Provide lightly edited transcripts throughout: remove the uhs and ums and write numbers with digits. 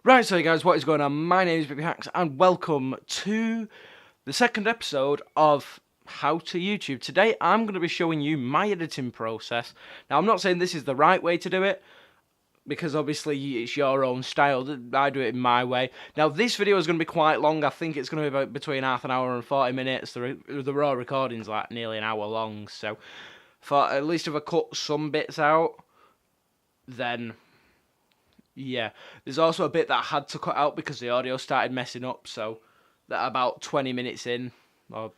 Right, so guys, what is going on? My name is Baby Hacks, and welcome to the second episode of How to YouTube. Today, I'm going to be showing you my editing process. Now, I'm not saying this is the right way to do it, because obviously it's your own style. I do it in my way. Now, this video is going to be quite long. I think it's going to be about between half an hour and 40 minutes. The raw recording's like nearly an hour long, so for at least if I cut some bits out, then yeah, there's also a bit that I had to cut out because the audio started messing up, so that about 20 minutes in, or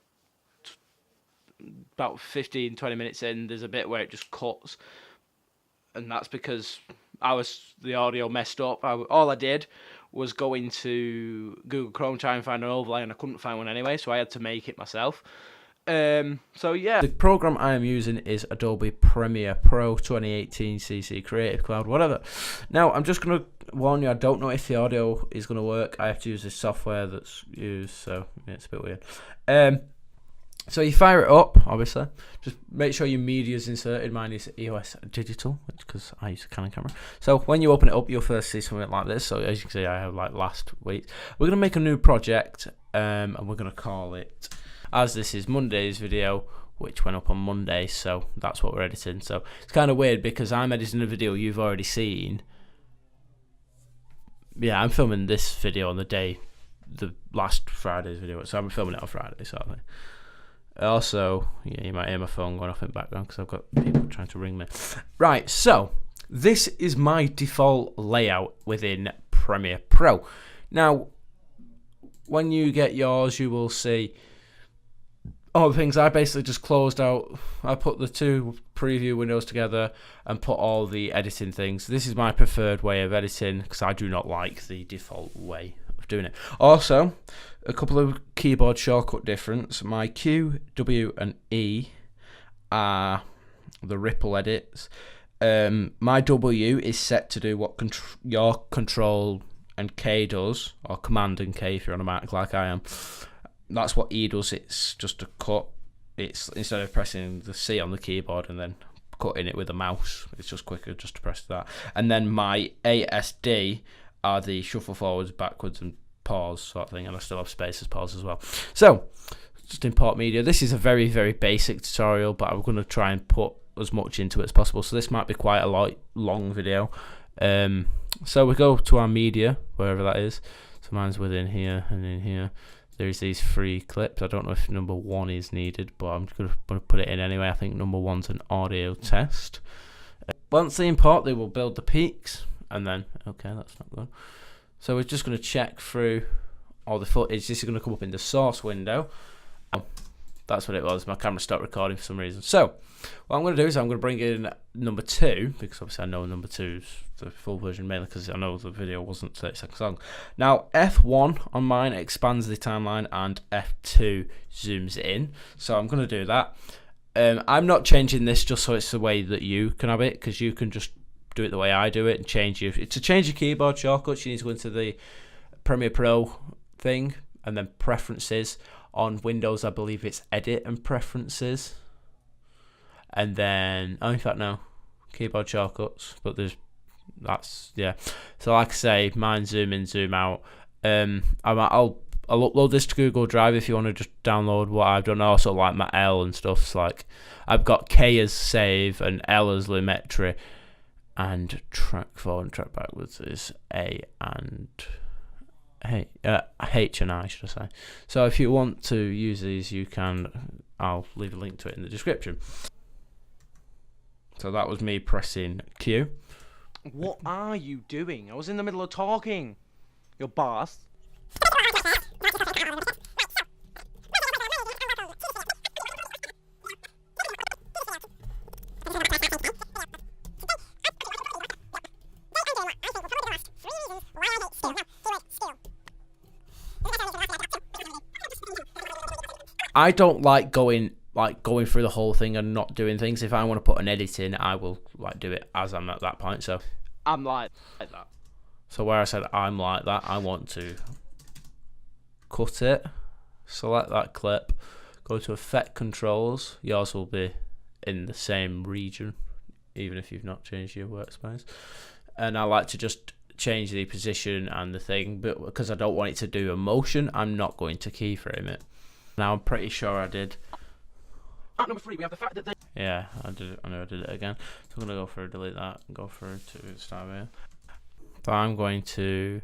about 15, 20 minutes in, there's a bit where it just cuts, and that's because the audio messed up. All I did was go into Google Chrome, try and find an overlay, and I couldn't find one anyway, so I had to make it myself. So yeah, the program I am using is Adobe Premiere Pro 2018 CC Creative Cloud, whatever. Now I'm just gonna warn you, I don't know if the audio is gonna work. I have to use this software that's used, so yeah, it's a bit weird. So you fire it up, obviously. Just make sure your media is inserted. Mine is EOS Digital, because I use a Canon camera. So when you open it up, you'll first see something like this. So as you can see, I have like last week. We're gonna make a new project, and we're gonna call it, as this is Monday's video, which went up on Monday, so that's what we're editing. So it's kind of weird because I'm editing a video you've already seen. Yeah, I'm filming this video on the last Friday's video, so I'm filming it on Friday, sort of thing. Also, yeah, you might hear my phone going off in the background because I've got people trying to ring me. Right, so this is my default layout within Premiere Pro. Now, when you get yours, you will see all the things. I basically just closed out. I put the two preview windows together and put all the editing things. This is my preferred way of editing because I do not like the default way of doing it. Also, a couple of keyboard shortcut difference. My Q, W, and E are the ripple edits. My W is set to do what your Control and K does, or Command and K if you're on a Mac like I am. That's what E does. It's just a cut. It's instead of pressing the C on the keyboard and then cutting it with a mouse, it's just quicker just to press that. And then my ASD are the shuffle forwards, backwards, and pause sort of thing, and I still have spaces pause as well. So just import media. This is a very, very basic tutorial, but I'm going to try and put as much into it as possible. So this might be quite a long video. So we go to our media, wherever that is. So mine's within here and in here. There's these 3 clips. I don't know if number 1 is needed, but I'm going to put it in anyway. I think number 1's an audio test. Once they import, they will build the peaks, and then, okay, that's not good. So we're just going to check through all the footage. This is going to come up in the source window. That's what it was. My camera stopped recording for some reason. So what I'm going to do is I'm going to bring in number 2, because obviously I know number 2's the full version, mainly because I know the video wasn't 30 seconds long. Now F1 on mine expands the timeline and F2 zooms in. So I'm going to do that. I'm not changing this just so it's the way that you can have it, because you can just do it the way I do it and change to change your keyboard shortcuts. You need to go into the Premiere Pro thing and then preferences. On Windows, I believe it's edit and preferences, and then in fact no, keyboard shortcuts. But yeah. So like I say, mine zoom in, zoom out. I'll upload this to Google Drive if you want to just download what I've done. Also like my L and stuff. It's like I've got K as save and L as Lumetri, and track forward and track backwards is A and H and I, should I say. So if you want to use these, you can. I'll leave a link to it in the description. So that was me pressing Q. What are you doing? I was in the middle of talking. Your boss. I don't like going through the whole thing and not doing things. If I want to put an edit in, I will do it as I'm at that point. So I'm like that. So where I said I'm like that, I want to cut it, select that clip, go to Effect Controls. Yours will be in the same region, even if you've not changed your workspace. And I like to just change the position and the thing, but because I don't want it to do a motion, I'm not going to keyframe it. Now I'm pretty sure I did. At number 3, we have the fact that they... Yeah, I did it. I know I did it again. So I'm gonna go for delete that and go for to start here. So I'm going to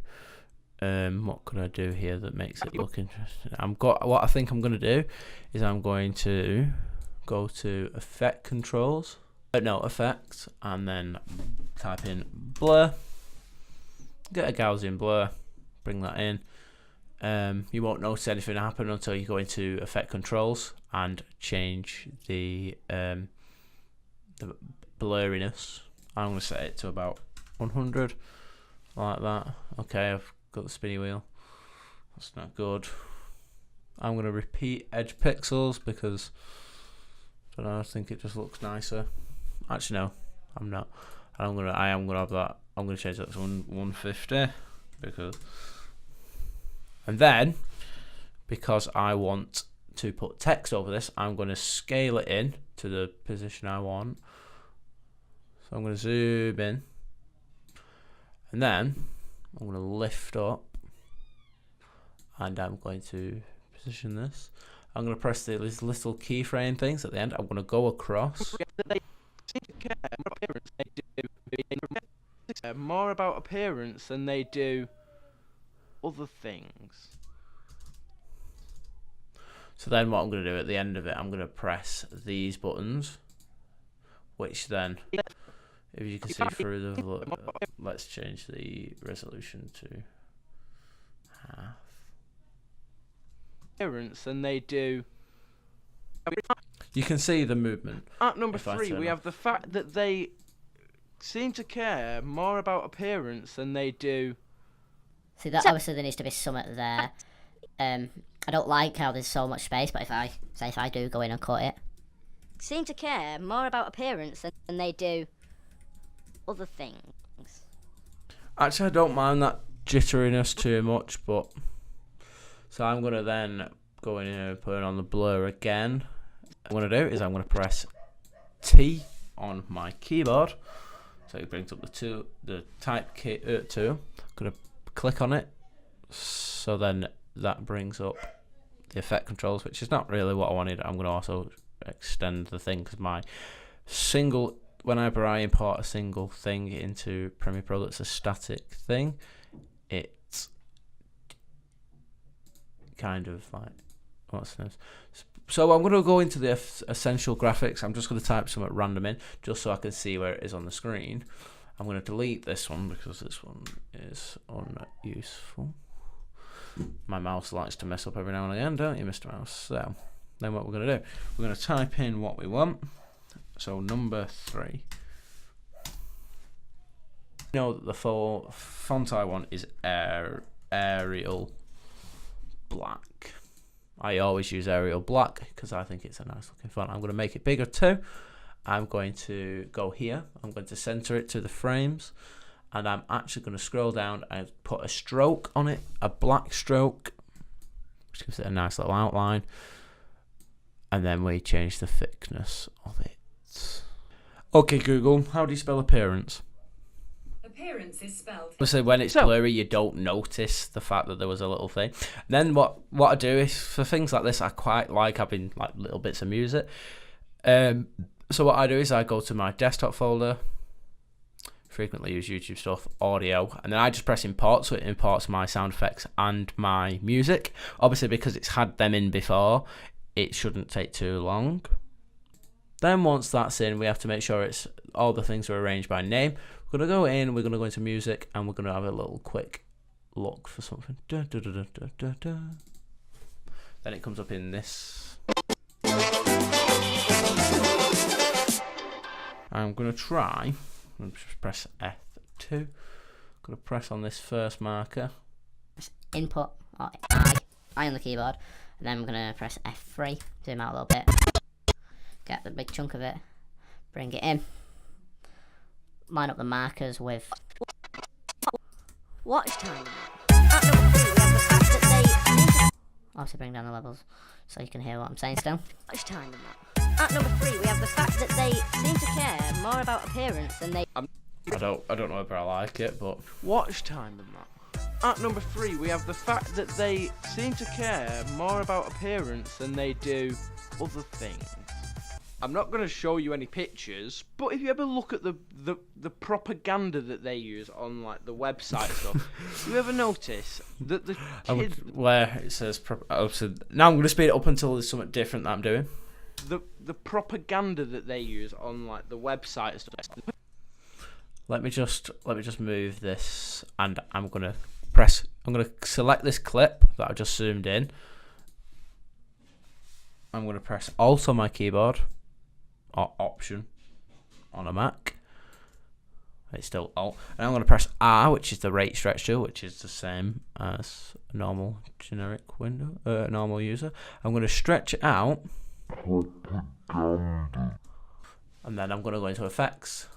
what could I do here that makes it look interesting? What I think I'm gonna do is I'm going to go to effect controls. No, effects, and then type in blur. Get a Gaussian blur. Bring that in. You won't notice anything happen until you go into effect controls and change the blurriness. I'm going to set it to about 100, like that. Okay, I've got the spinny wheel. That's not good. I'm going to repeat edge pixels because I don't know, I think it just looks nicer. Actually, no, I'm not. I am gonna have that. I'm gonna change that to 150 because. And then, because I want to put text over this, I'm going to scale it in to the position I want. So I'm going to zoom in. And then, I'm going to lift up. And I'm going to position this. I'm going to press these little keyframe things at the end. I'm going to go across. More about appearance than they do other things. So then what I'm going to do at the end of it, I'm going to press these buttons, which then, if you can see through the, let's change the resolution to half. Appearance than they do. You can see the movement. At number 3, we have the fact that they seem to care more about appearance than they do. See, that obviously there needs to be something there. I don't like how there's so much space, but if I do go in and cut it, seem to care more about appearance than they do other things. Actually, I don't mind that jitteriness too much, but so I'm gonna then go in here and put it on the blur again. What I'm gonna do is I'm gonna press T on my keyboard, so it brings up the type key tool. I'm gonna click on it, so then that brings up the effect controls, which is not really what I wanted. I'm going to also extend the thing because whenever I import a single thing into Premiere Pro that's a static thing, it's kind of like, what's this? So I'm going to go into the essential graphics. I'm just going to type some at random in just so I can see where it is on the screen. I'm going to delete this one because this one is unuseful. My mouse likes to mess up every now and again, don't you, Mr. Mouse? So, then what we're going to do, we're going to type in what we want. So, number 3. You know that the font I want is Arial Black. I always use Arial Black because I think it's a nice looking font. I'm going to make it bigger too. I'm going to go here. I'm going to center it to the frames. And I'm actually going to scroll down and put a stroke on it, a black stroke, which gives it a nice little outline. And then we change the thickness of it. Okay, Google, how do you spell appearance? Appearance is spelled. So when it's blurry, you don't notice the fact that there was a little thing. And then what I do is, for things like this, I quite like having like little bits of music. So what I do is I go to my desktop folder, frequently use YouTube stuff, audio, and then I just press import, so it imports my sound effects and my music. Obviously, because it's had them in before, it shouldn't take too long. Then once that's in, we have to make sure all the things are arranged by name. We're going to go in, we're going to go into music, and we're going to have a little quick look for something. Da, da, da, da, da, da, da. Then it comes up in this. I'm going to try. I'm just press F2. I'm going to press on this first marker. Input, or I on the keyboard, and then I'm going to press F3, zoom out a little bit, get the big chunk of it, bring it in, line up the markers with watch time. Also bring down the levels so you can hear what I'm saying still. Watch time. At number 3, we have the fact that they seem to care more about appearance than they... I don't know whether I like it, but watch time than that. At number 3, we have the fact that they seem to care more about appearance than they do other things. I'm not going to show you any pictures, but if you ever look at the propaganda that they use on like the website and stuff, you ever notice that the kids where it says so now I'm going to speed it up until there's something different that I'm doing. The propaganda that they use on like the website and stuff. Let me just move this, and I'm gonna select this clip that I just zoomed in. I'm gonna press Alt on my keyboard, or Option on a Mac. It's still Alt, and I'm gonna press R, which is the rate stretch tool, which is the same as a normal generic window, normal user. I'm gonna stretch it out, and then I'm gonna go into Effects.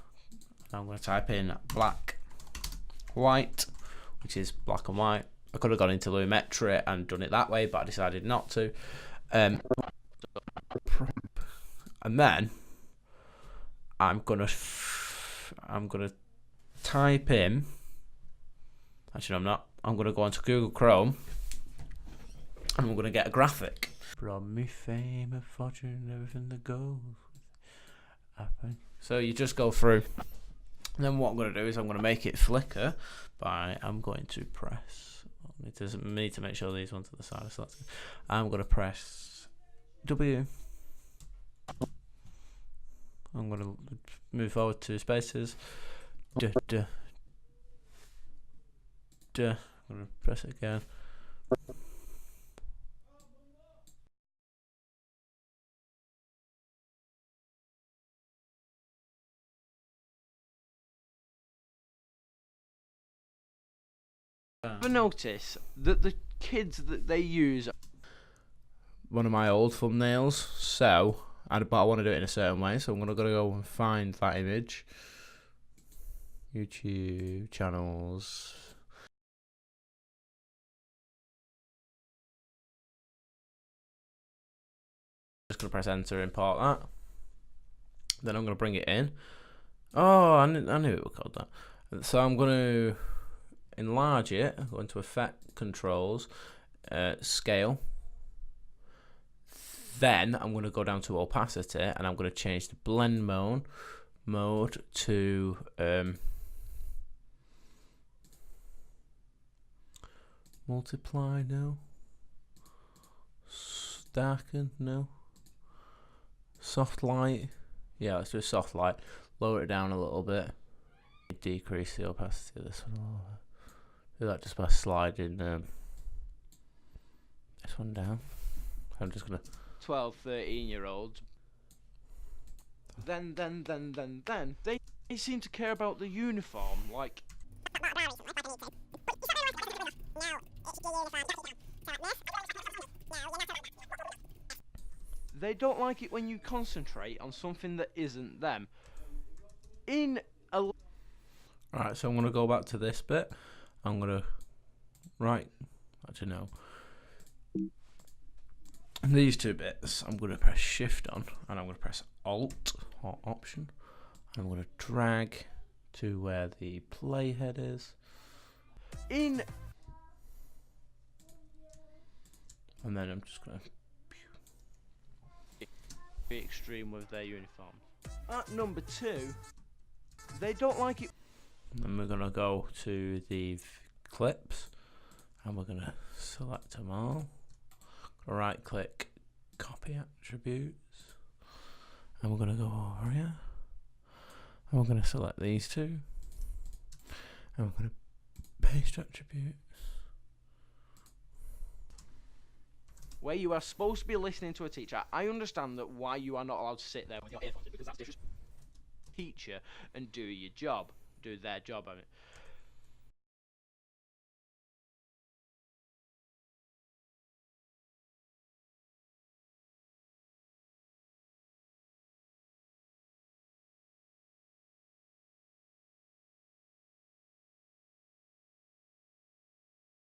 I'm going to type in black, white, which is black and white. I could have gone into Lumetri and done it that way, but I decided not to. And then I'm gonna type in. Actually, I'm not. I'm gonna go onto Google Chrome, and I'm gonna get a graphic. From me fame and fortune, everything that goes. So you just go through. And then what I'm going to do is I'm going to make it flicker I'm going to press, need to make sure these ones to the side are selected. I'm going to press W. I'm going to move forward 2 spaces. I'm going to press it again. Ever notice that the kids that they use one of my old thumbnails, so but I want to do it in a certain way, so I'm gonna go and find that image. YouTube channels. Just gonna press enter, import that. Then I'm gonna bring it in. Oh, I knew it was called that. So I'm gonna enlarge it, go into Effect, Controls, Scale. Then I'm going to go down to Opacity, and I'm going to change the blend mode to multiply, no. Darken, no. Soft light, yeah, let's do a soft light. Lower it down a little bit. Decrease the opacity of this one a little bit. Do that just by sliding this one down. I'm just gonna 12, 13-year-olds. Then they seem to care about the uniform, like they don't like it when you concentrate on something that isn't them. Alright, so I'm gonna go back to this bit. I'm gonna actually no. These 2 bits, I'm gonna press Shift on, and I'm gonna press Alt or Option. I'm gonna drag to where the playhead is. And then I'm just gonna be extreme with their uniform. At number 2, they don't like it. Then we're gonna go to the clips, and we're gonna select them all. Right click, copy attributes, and we're gonna go over here, and we're gonna select these 2, and we're gonna paste attributes. Where you are supposed to be listening to a teacher, I understand that why you are not allowed to sit there with your earphones in, because that's disrespectful. Teacher and do your job, do their job. I mean.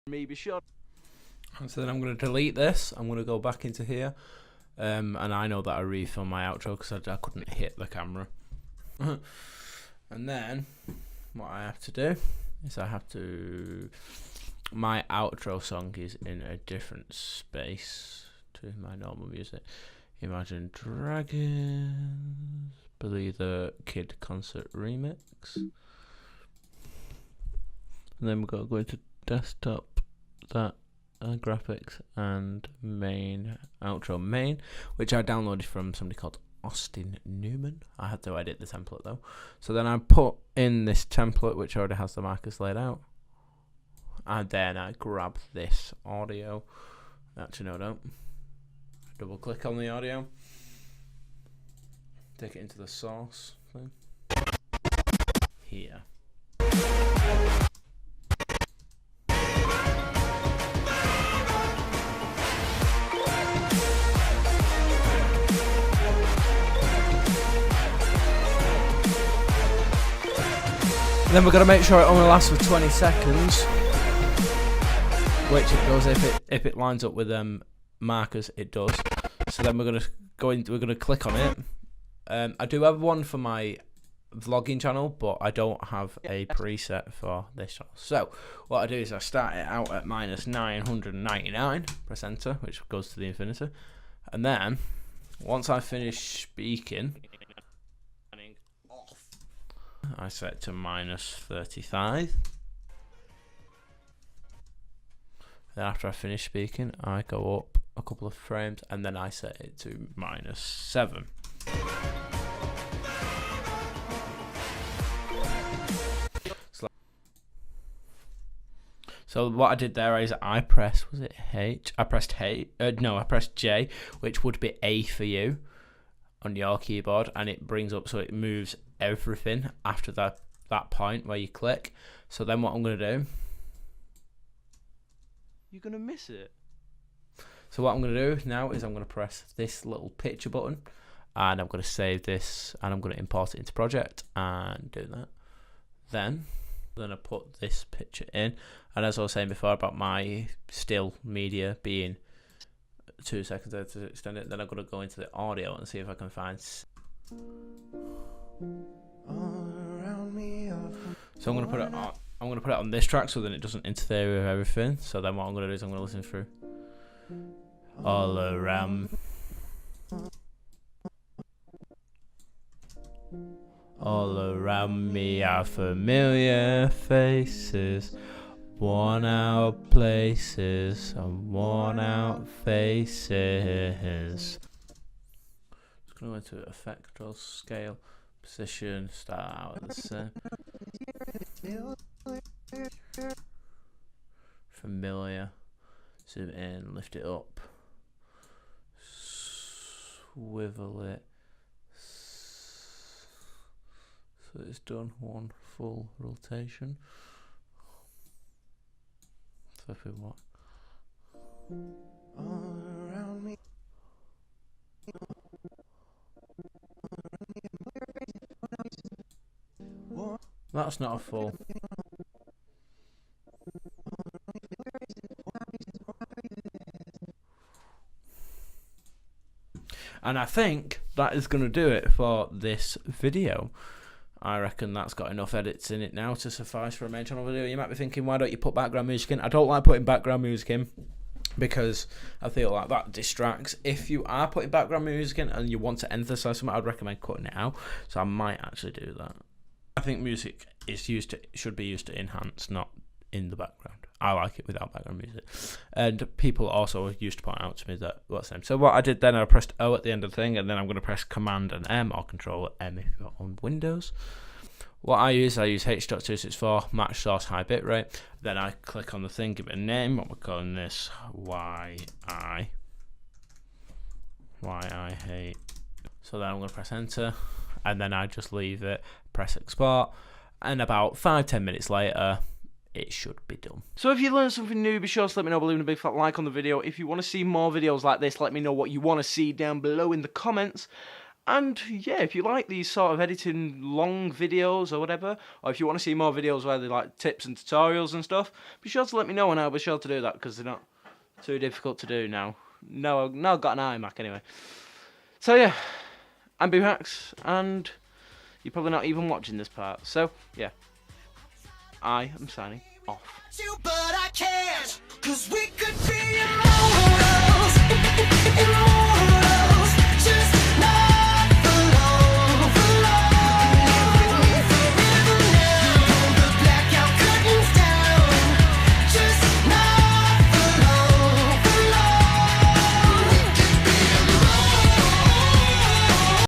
Maybe sure. So then I'm going to delete this. I'm going to go back into here, and I know that I refilmed my outro because I couldn't hit the camera. And then what I have to do is my outro song is in a different space to my normal music. Imagine Dragons, Billy the Kid concert remix. And then we've got to go into desktop, that graphics, and main, outro main, which I downloaded from somebody called Austin Newman. I had to edit the template though. So then I put in this template, which already has the markers laid out. And then I grab this audio. Actually, no, I don't. Double click on the audio. Take it into the source thing. Here. And then we're going to make sure it only lasts for 20 seconds. Which it does if it lines up with markers, it does. So then we're going to we're going to click on it. I do have one for my vlogging channel, but I don't have a preset for this channel. So what I do is I start it out at -999, press enter, which goes to the infinity. And then once I finish speaking, I set it to -35. Then after I finish speaking, I go up a couple of frames and then I set it to -7. So what I did there is I pressed, was it H? I pressed H. No, I pressed J, which would be A for you on your keyboard, and it brings up, so it moves everything after that point where you click. So then what I'm going to do, You're going to miss it. so what I'm going to do now is I'm going to press this little picture button, and I'm going to save this, and I'm going to import it into project, and do that. Then I put this picture in, and as I was saying before about my still media being 2 seconds there to extend it, then I'm going to go into the audio and see if I can find. So I'm going to put it on. I'm going to put it on this track so then it doesn't interfere with everything. So then what I'm going to do is I'm going to listen through all around. All around me are familiar faces, worn out places and worn out faces. Just going to go into effect, draw scale, position, start out at the same. Familiar, zoom in, lift it up, swivel it. So it's done one full rotation. So if we want. That's not a full. And I think that is going to do it for this video. I reckon that's got enough edits in it now to suffice for a main channel video. You might be thinking, why don't you put background music in? I don't like putting background music in because I feel like that distracts. If you are putting background music in and you want to emphasize something, I'd recommend cutting it out. So I might actually do that. I think music is should be used to enhance, not in the background. I like it without background music. And people also used to point out to me that what's the name. So what I did then, I pressed O at the end of the thing, and then I'm going to press Command and M, or Control M if you're on Windows. What I use H.264, match source high bitrate. Then I click on the thing, give it a name. What we're calling this, YI hate. So then I'm going to press enter, and then I just leave it, press export, and about 5-10 minutes later, it should be done. So if you learned something new, be sure to let me know by leaving a big fat like on the video. If you want to see more videos like this, let me know what you want to see down below in the comments. And yeah, if you like these sort of editing long videos or whatever, or if you want to see more videos where they like tips and tutorials and stuff, be sure to let me know and I'll be sure to do that because they're not too difficult to do now. No, I've got an iMac anyway. So yeah, I'm Boohax, and you're probably not even watching this part. So yeah, I am signing off. But I can't.